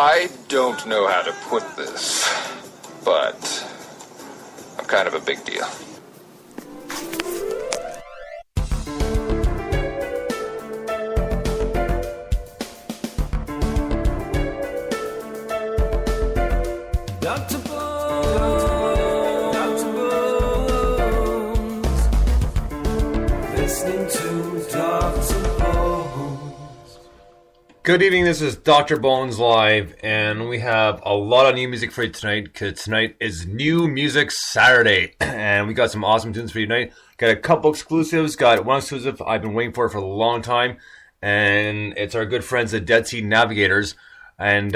I don't know how to put this, but I'm kind of a big deal. Good evening, this is Dr. Bones Live, and we have a lot of new music for you tonight, because tonight is New Music Saturday, and we got some awesome tunes for you tonight. Got a couple exclusives, got one exclusive I've been waiting for a long time, and it's our good friends at Dead Sea Navigators, and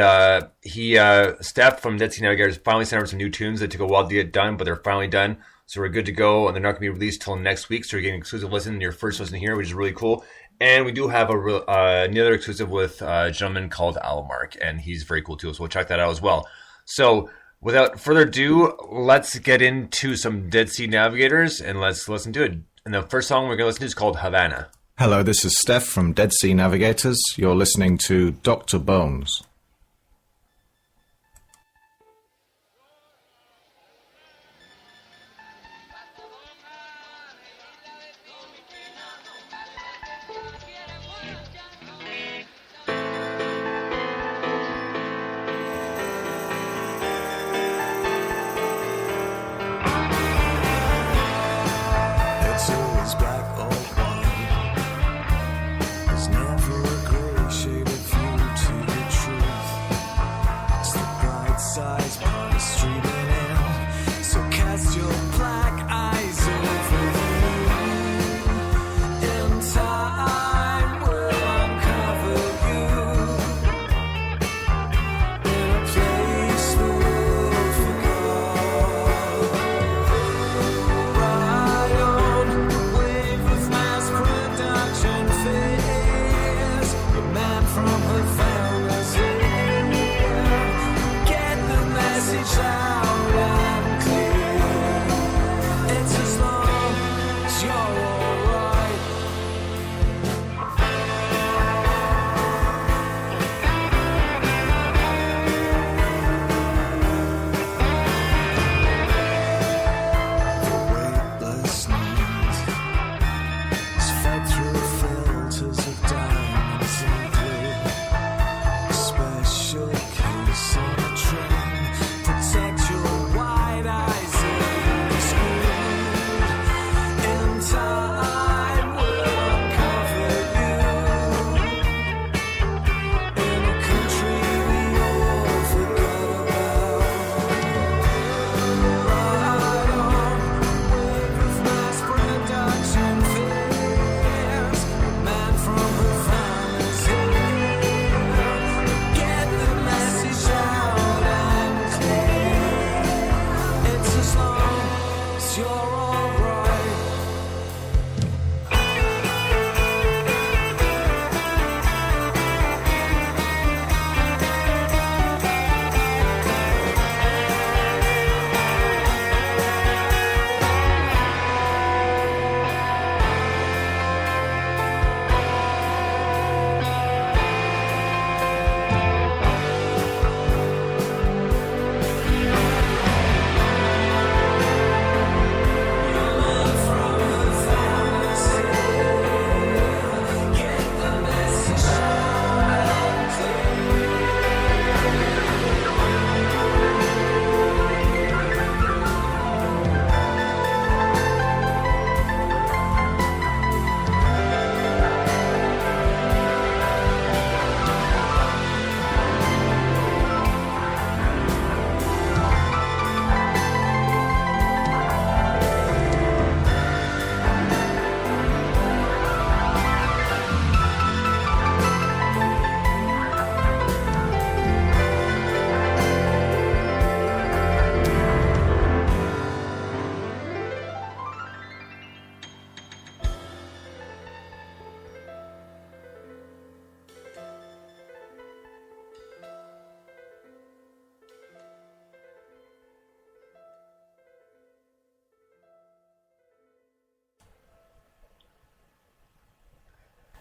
Steph from Dead Sea Navigators finally sent over some new tunes that took a while to get done, but they're finally done, so we're good to go, and they're not going to be released till next week, so you're getting exclusive listen, your first listen here, which is really cool. And we do have another exclusive with a gentleman called Alamark, and he's very cool too, so we'll check that out as well. So, without further ado, let's get into some Dead Sea Navigators, and let's listen to it. And the first song we're going to listen to is called Havana. Hello, this is Steph from Dead Sea Navigators. You're listening to Dr. Bones.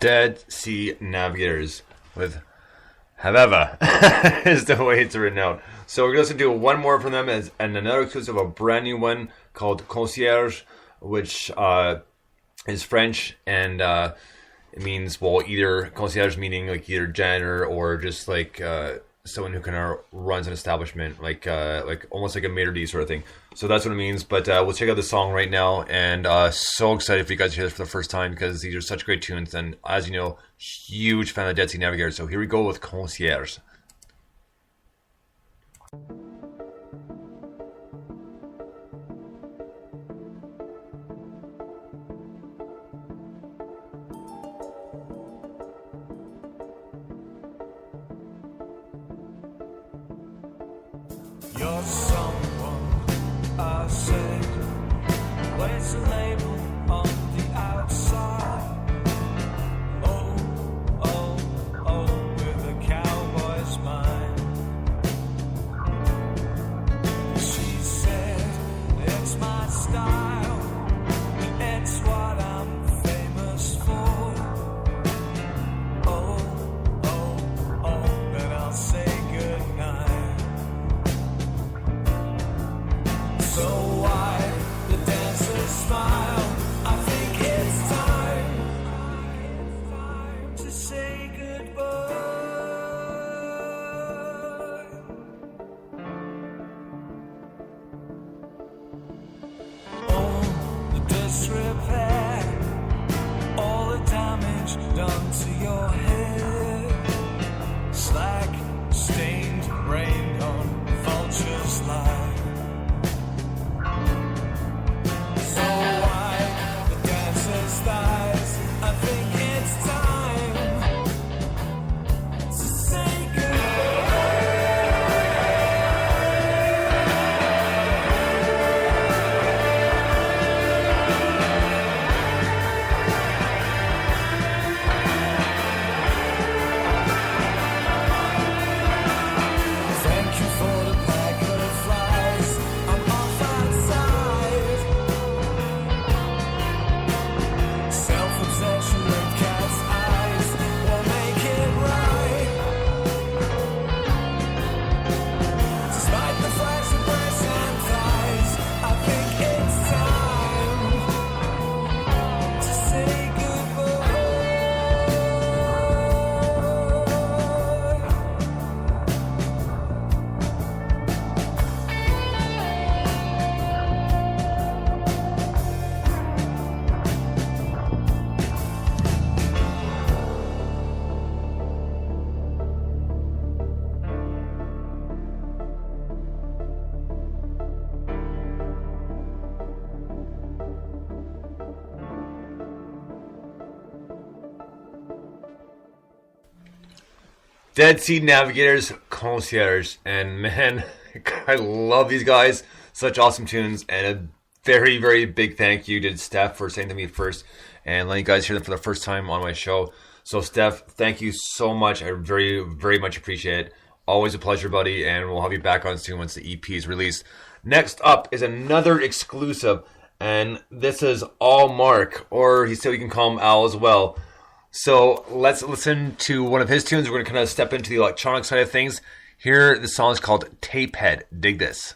Dead Sea Navigators with However, is the way it's written out. So we're going to do one more from them and another exclusive, a brand new one called Concierge, which is French, and it means, well, either concierge meaning like either janitor or just like someone who kind of runs an establishment, like almost like a maitre d' sort of thing. So that's what it means. But we'll check out the song right now, and so excited for you guys to hear this for the first time because these are such great tunes. And as you know, huge fan of Dead Sea Navigator. So here we go with Concierge. You're someone I said, where's the label on the outside? Oh, oh, oh, with a cowboy's mind. She said, it's my style, it's what I'm famous for. Oh, oh, oh, then I'll say goodnight. So why the dancers smile? I think it's time to say goodbye. Oh, the disrepair, all the damage done to your head. Slack, stained, rained on vultures' life. Thighs. I think it's time to say thank you for the pack of flies. I'm off outside. Self-obsession with cat's eyes will make it right. Despite the flash of breasts and thighs, I think it's time to say goodbye. Dead Sea Navigators, Concierge, and man, I love these guys. Such awesome tunes, and a very, very big thank you to Steph for saying to me first and letting you guys hear them for the first time on my show. So Steph, thank you so much. I very, very much appreciate it. Always a pleasure, buddy, and we'll have you back on soon once the EP is released. Next up is another exclusive, and this is All Mark, or he said we can call him Al as well. So let's listen to one of his tunes. We're going to kind of step into the electronic side of things. Here, the song is called Tapehead. Dig this.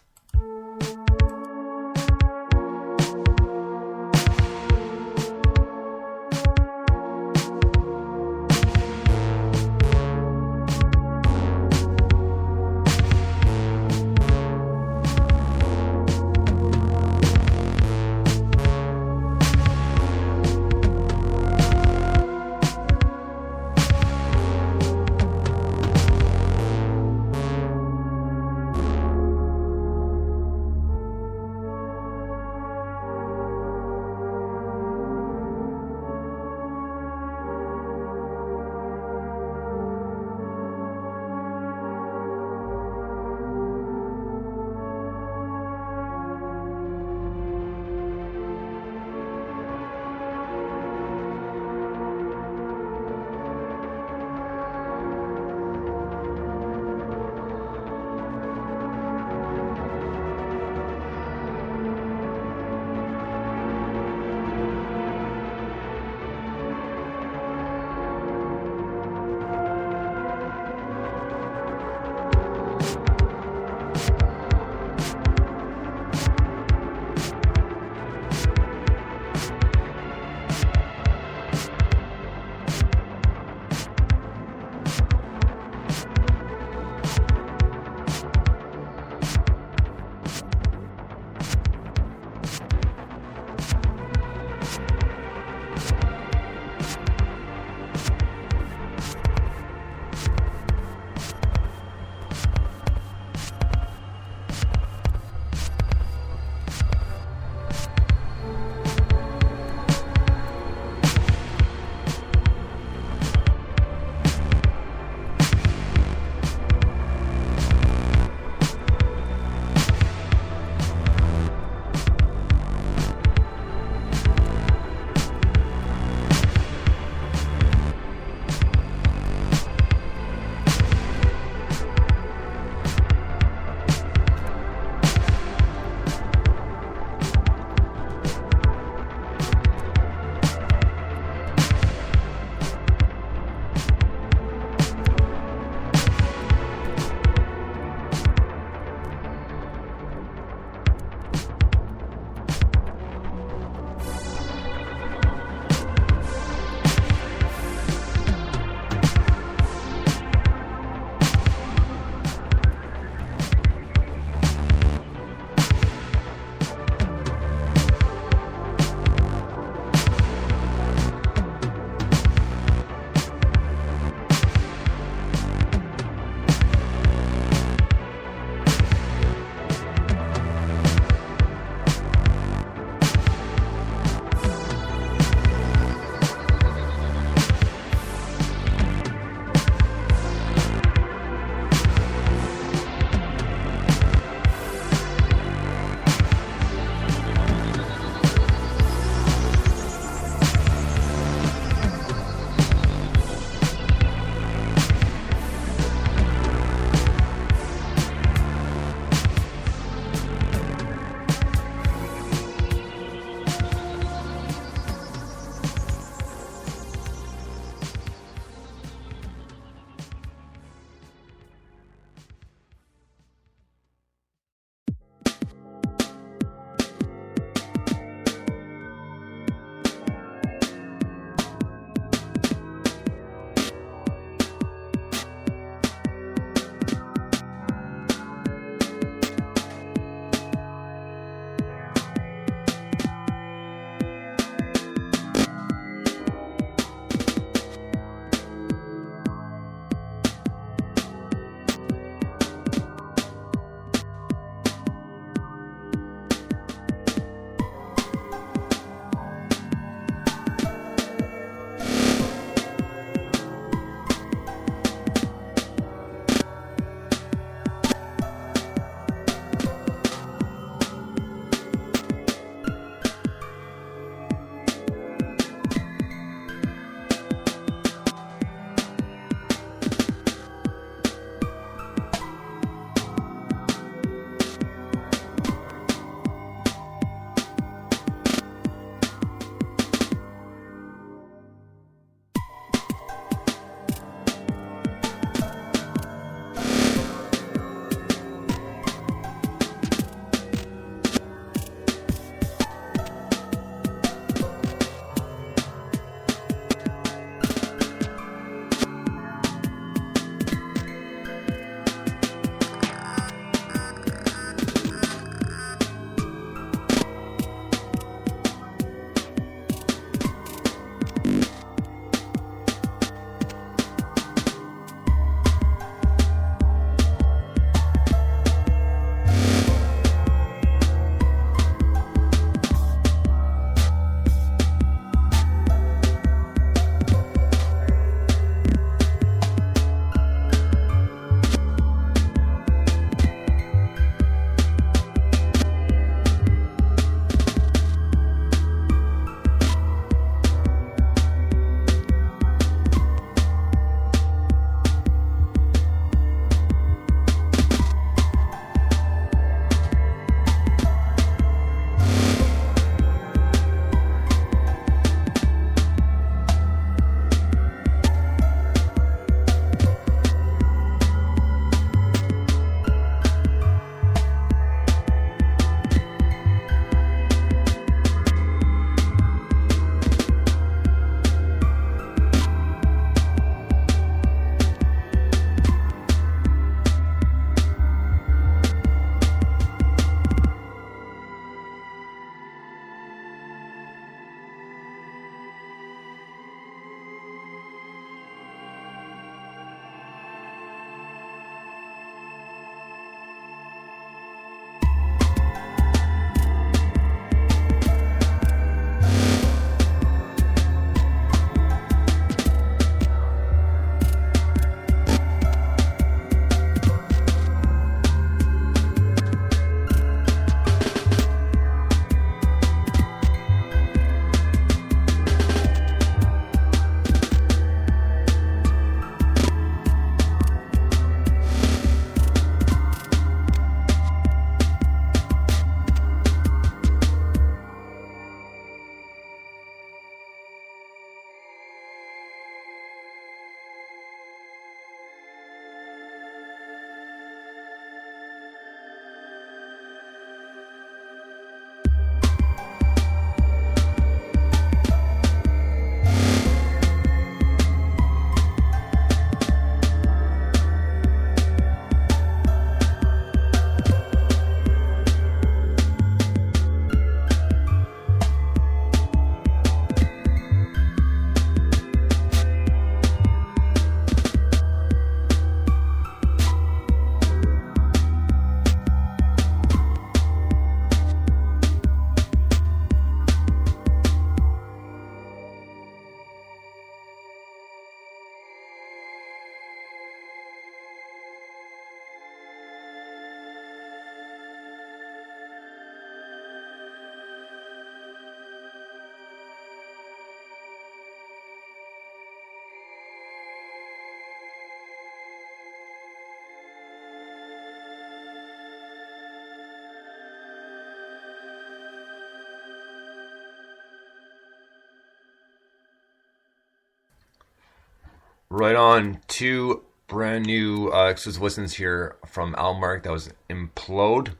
Right on. Two brand new exclusive listens here from Almark. That was Implode.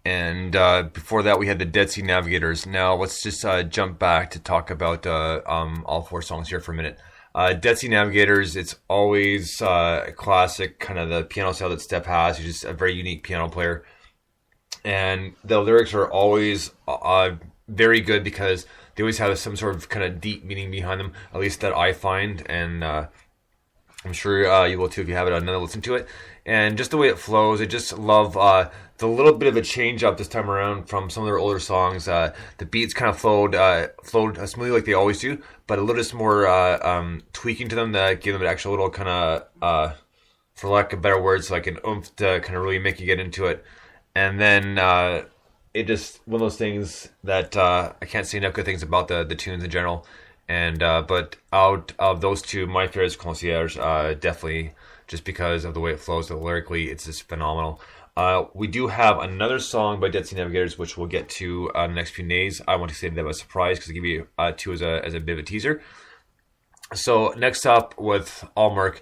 And before that, we had the Dead Sea Navigators. Now, let's just jump back to talk about all four songs here for a minute. Dead Sea Navigators, it's always classic, kind of the piano style that Steph has. He's just a very unique piano player. And the lyrics are always very good because they always have some sort of kind of deep meaning behind them, at least that I find. And I'm sure you will too if you have it another listen to it. And just the way it flows, I just love the little bit of a change up this time around from some of their older songs. The beats kind of flowed smoothly like they always do, but a little bit more tweaking to them that give them an extra little kind of, for lack of better words, like an oomph to kind of really make you get into it. And then it just one of those things that I can't say enough good things about the tunes in general. And but out of those two, my favorite is Concierge, definitely just because of the way it flows. So lyrically, it's just phenomenal. We do have another song by Dead Sea Navigators, which we'll get to in the next few days. I want to say that was a surprise because I give you two as a bit of a teaser. So next up with Almark,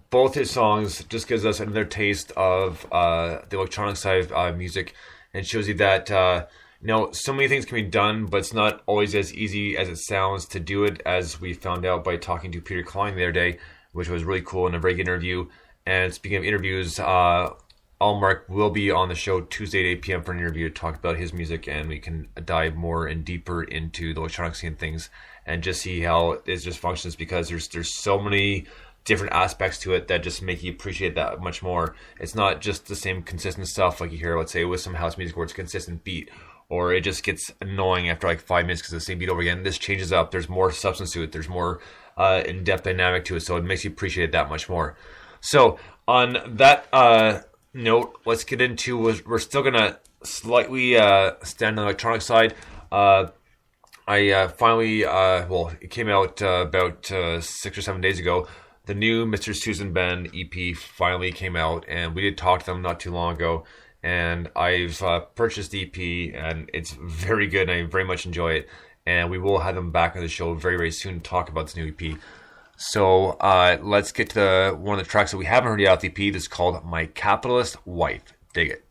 both his songs just gives us another taste of the electronic side of music, and shows you that so many things can be done, but it's not always as easy as it sounds to do it, as we found out by talking to Peter Klein the other day, which was really cool and a very good interview. And speaking of interviews, Almark will be on the show Tuesday at 8 p.m. for an interview to talk about his music, and we can dive more and deeper into the electronic scene things and just see how it just functions, because there's so many different aspects to it that just make you appreciate that much more. It's not just the same consistent stuff like you hear, let's say, with some house music where it's a consistent beat, or it just gets annoying after like 5 minutes because it's the same beat over again. This changes up. There's more substance to it. There's more in-depth dynamic to it, so it makes you appreciate it that much more. So on that note, let's get into, we're still going to slightly stand on the electronic side. I finally, it came out about 6 or 7 days ago. The new Mr. Susan Band EP finally came out, and we did talk to them not too long ago. And I've purchased the EP, and it's very good, and I very much enjoy it. And we will have them back on the show very, very soon to talk about this new EP. So let's get to one of the tracks that we haven't heard yet off the EP. This is called My Capitalist Wife. Dig it.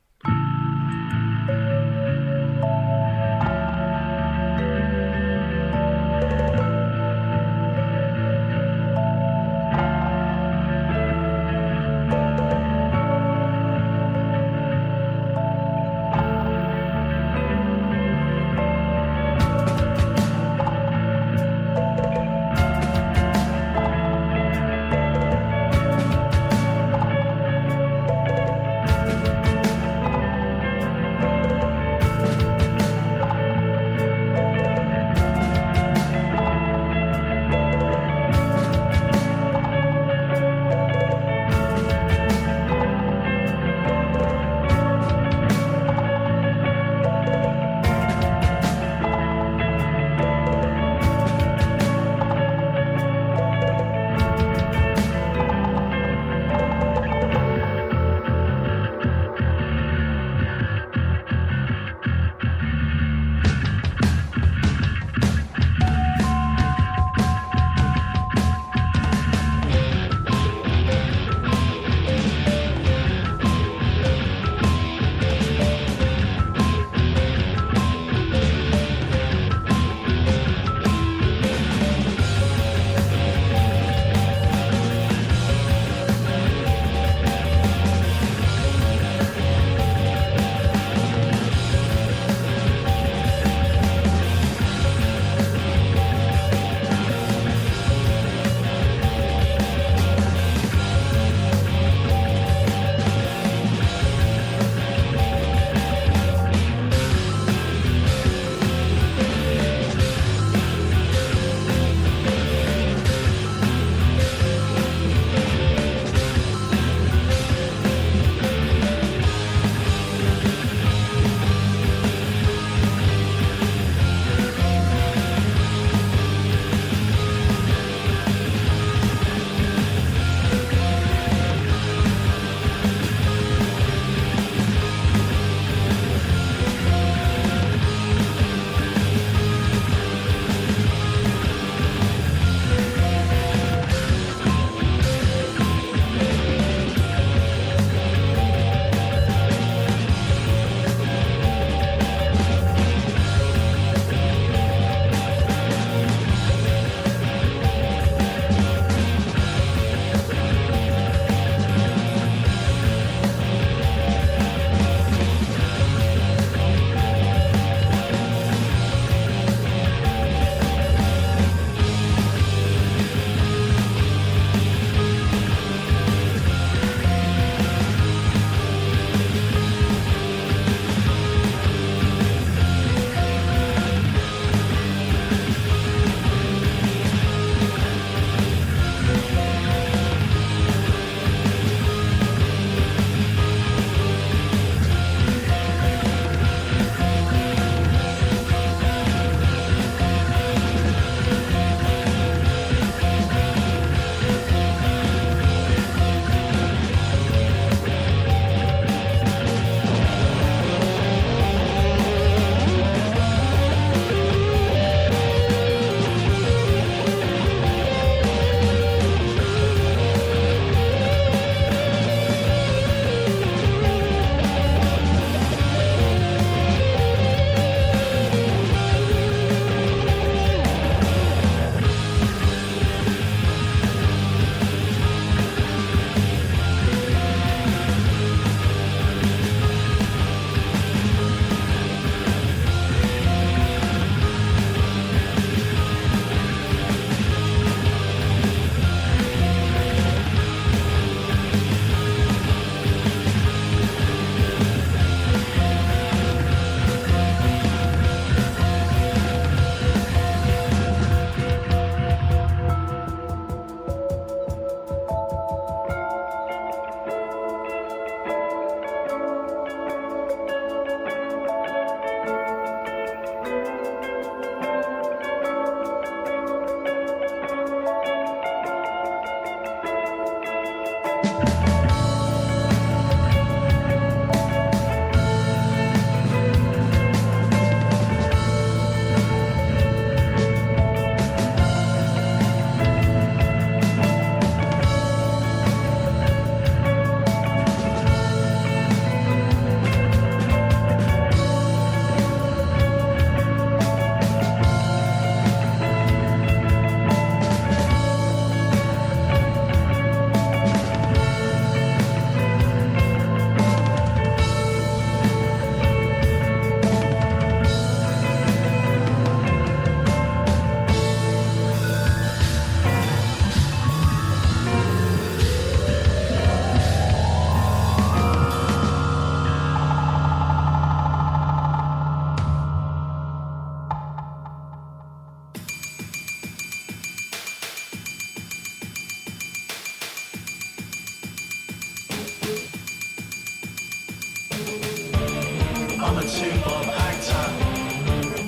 I'm a two-bob actor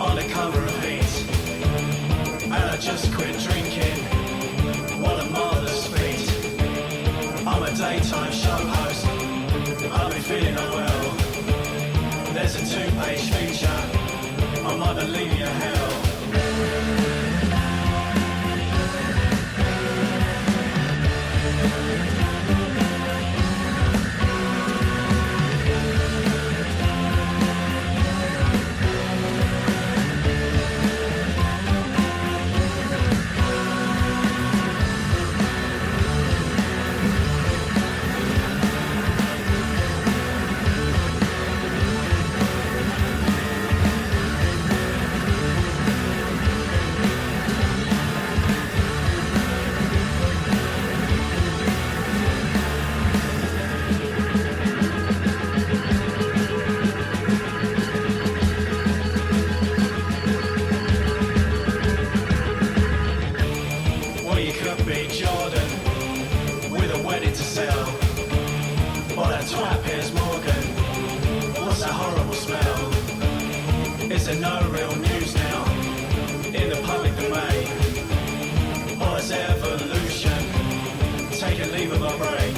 on the cover of Heat, and I just quit drinking while I'm mother's feet. I'm a daytime show host, I've been feeling unwell. There's a 2-page feature on my bulimia hell. Well, you could be Jordan with a wedding to sell. Or that twat Piers Morgan, what's that horrible smell? Is there no real news now in the public domain? Or is there evolution? Take a leave of my brain.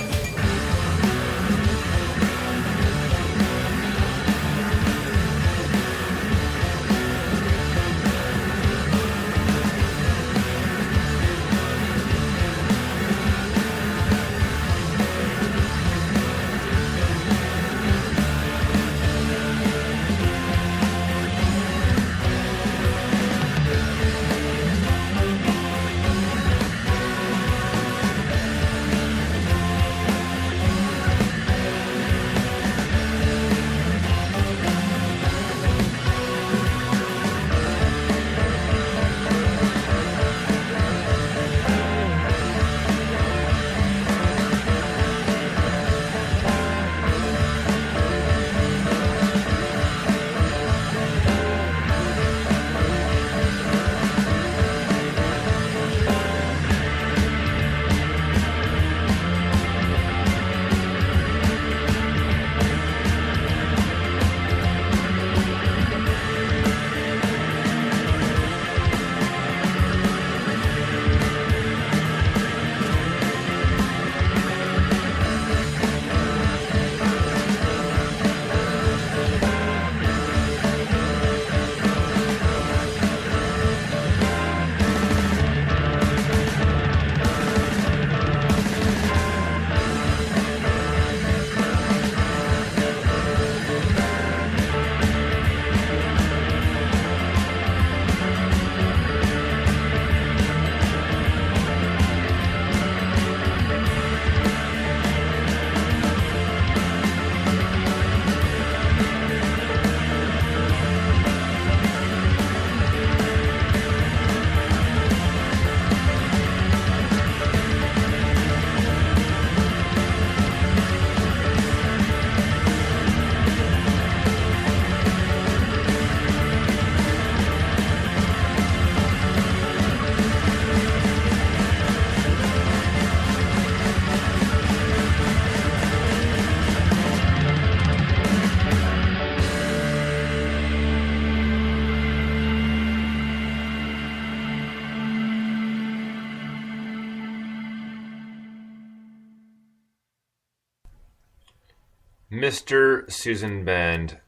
Mr. Susan Band,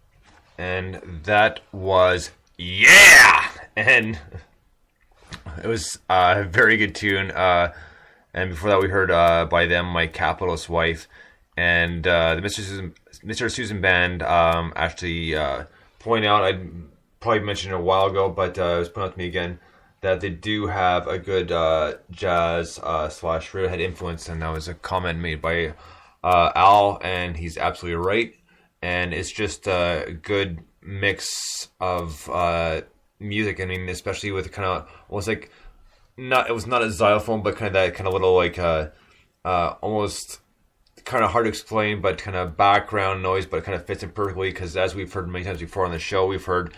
and that was yeah, and it was a very good tune. And before that, we heard by them, My Capitalist Wife, and the Mr. Susan Band actually point out. I probably mentioned it a while ago, but it was pointed out to me again that they do have a good jazz slash Radiohead influence, and that was a comment made by Al, and he's absolutely right. And it's just a good mix of music. I mean, especially with kind of almost like it was not a xylophone, but kind of that kind of little like almost kind of hard to explain, but kind of background noise, but it kind of fits in perfectly because as we've heard many times before on the show, we've heard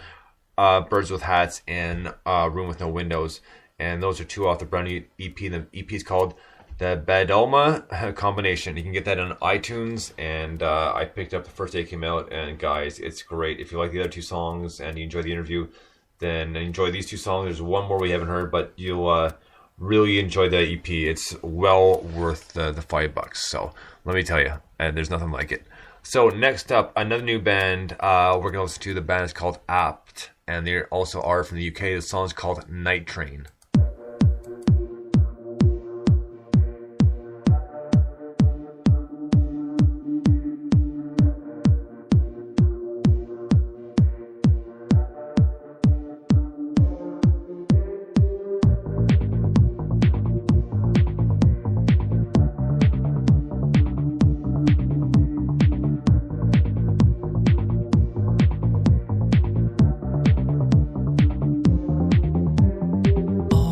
Birds with Hats and Room with No Windows, and those are two off the brand new EP. The EP is called the Badalma combination. You can get that on iTunes, and I picked up the first day it came out, and guys, it's great. If you like the other two songs and you enjoy the interview, then enjoy these two songs. There's one more we haven't heard, but you'll really enjoy the EP. It's well worth the $5. So let me tell you, and there's nothing like it. So next up, another new band we're going to listen to. The band is called Apt, and they also are from the UK. The song is called Night Train. Oh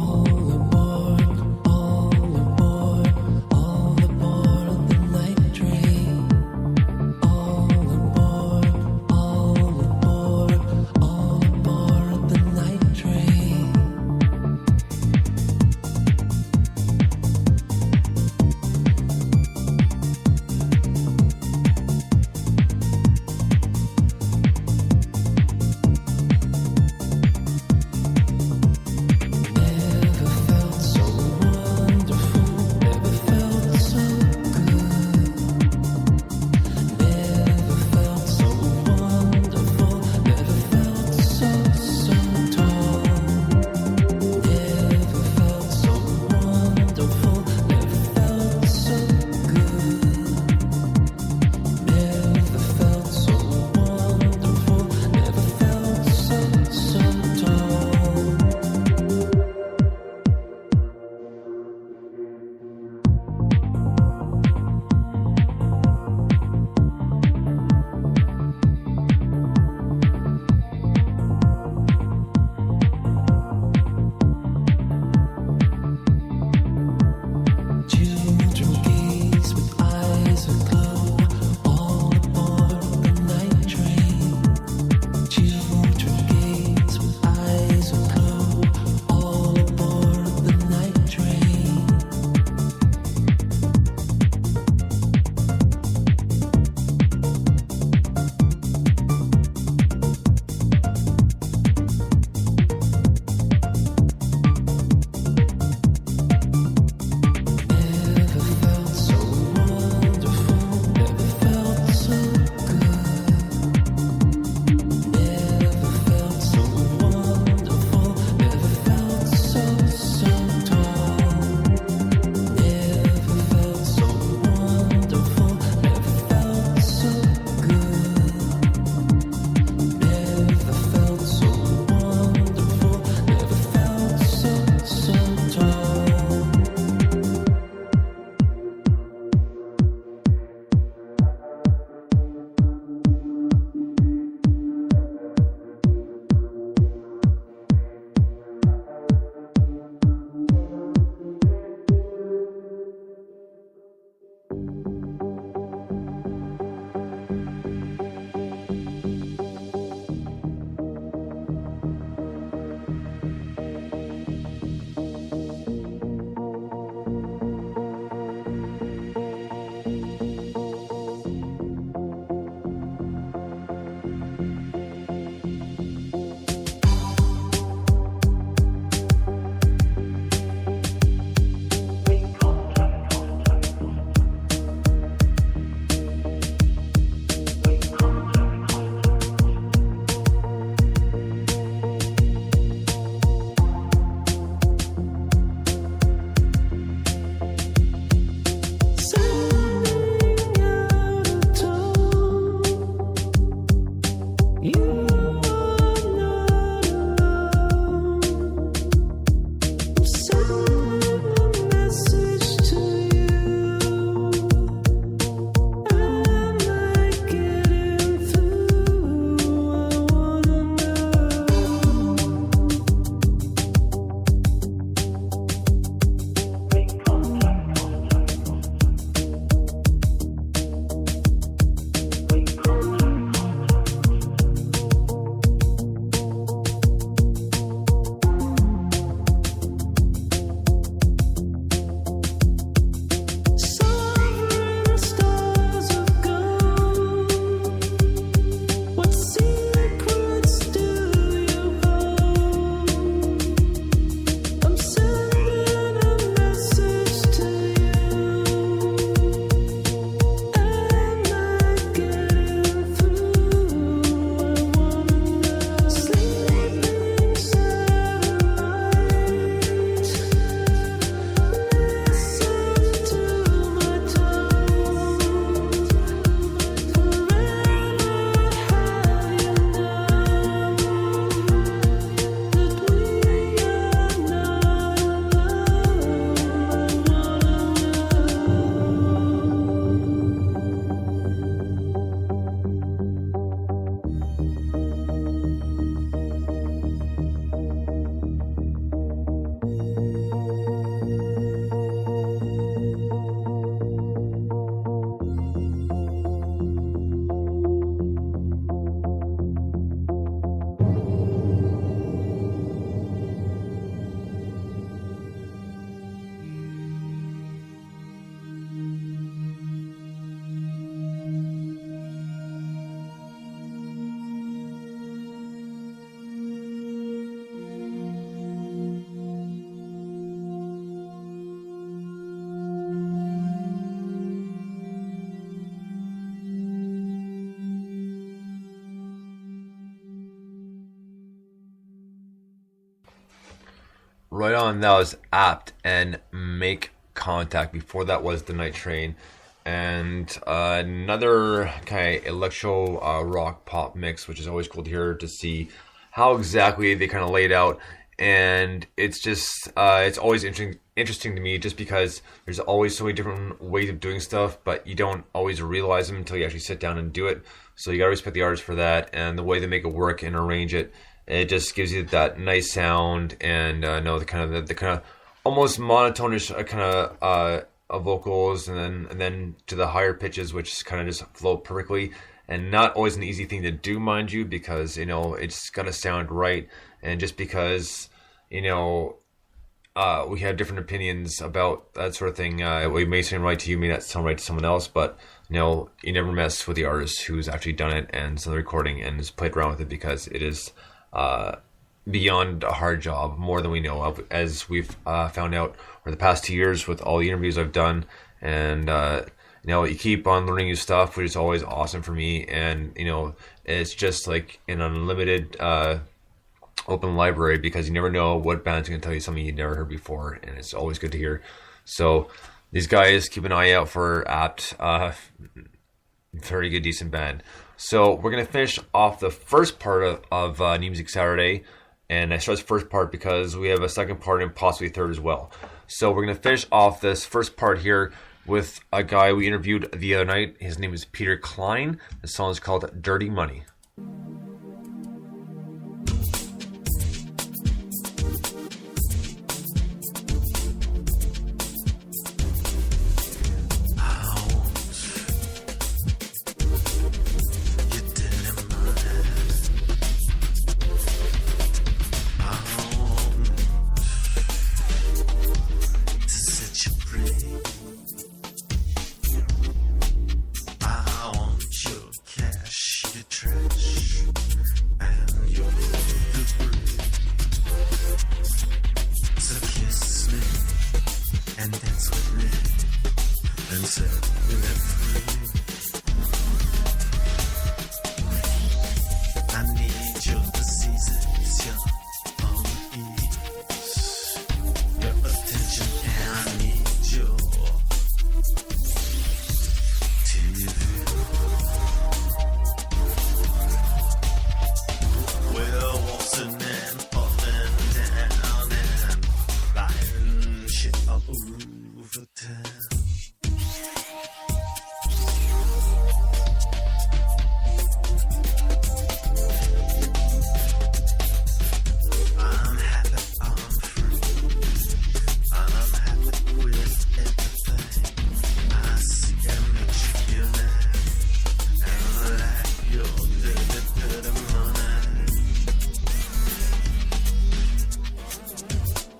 right on. That was Apt and Make Contact. Before that was The Night Train. And another kind of electro rock pop mix, which is always cool to hear, to see how exactly they kind of laid out. And it's just, it's always interesting to me, just because there's always so many different ways of doing stuff, but you don't always realize them until you actually sit down and do it. So you gotta respect the artist for that, and the way they make it work and arrange it. It just gives you that nice sound, and the kind of almost monotonish kind of vocals, and then to the higher pitches, which kind of just flow perfectly. And not always an easy thing to do, mind you, because it's got to sound right. And just because we have different opinions about that sort of thing, we may sound right to you, may not sound right to someone else, but you never mess with the artist who's actually done it and done the recording and has played around with it, because it is beyond a hard job, more than we know of, as we've found out over the past 2 years with all the interviews I've done. And you keep on learning new stuff, which is always awesome for me. And it's just like an unlimited open library, because you never know what band's going to tell you something you've never heard before, and it's always good to hear. So these guys, keep an eye out for Apt. Very good, decent band. So we're going to finish off the first part of New Music Saturday. And I stress first part because we have a second part and possibly third as well. So we're going to finish off this first part here with a guy we interviewed the other night. His name is Peter Klein. The song is called Dirty Money.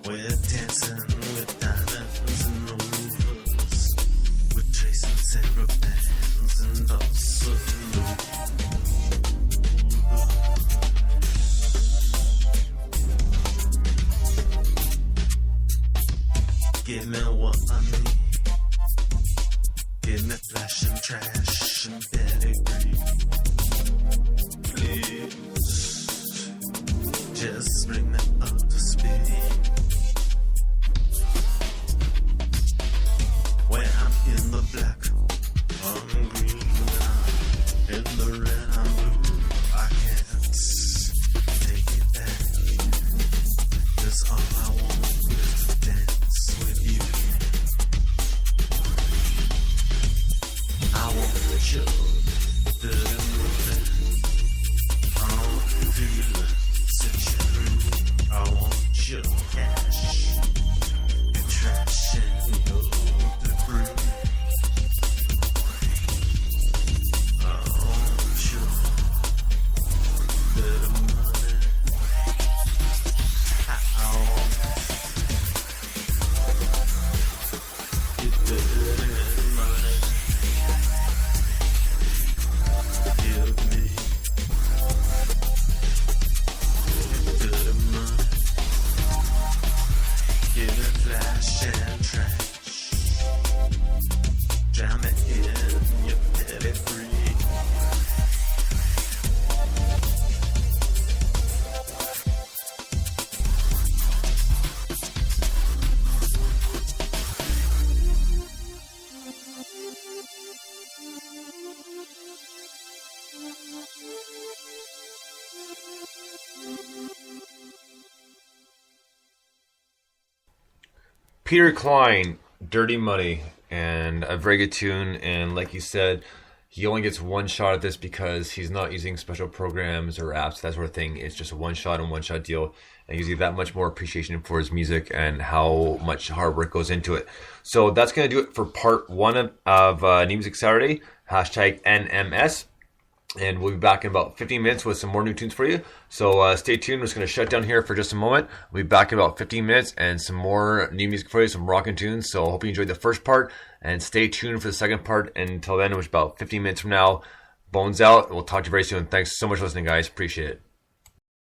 We're dancing with diamonds and rovers. Peter Klein, Dirty Money, and a very good tune. And like you said, he only gets one shot at this because he's not using special programs or apps, that sort of thing. It's just a one shot and one shot deal. And gives you that much more appreciation for his music and how much hard work goes into it. So that's going to do it for part 1 of New Music Saturday, hashtag NMS. And we'll be back in about 15 minutes with some more new tunes for you. So stay tuned. We're just going to shut down here for just a moment. We'll be back in about 15 minutes and some more new music for you, some rockin' tunes. So I hope you enjoyed the first part. And stay tuned for the second part. And until then, which is about 15 minutes from now, Bones out. We'll talk to you very soon. Thanks so much for listening, guys. Appreciate it.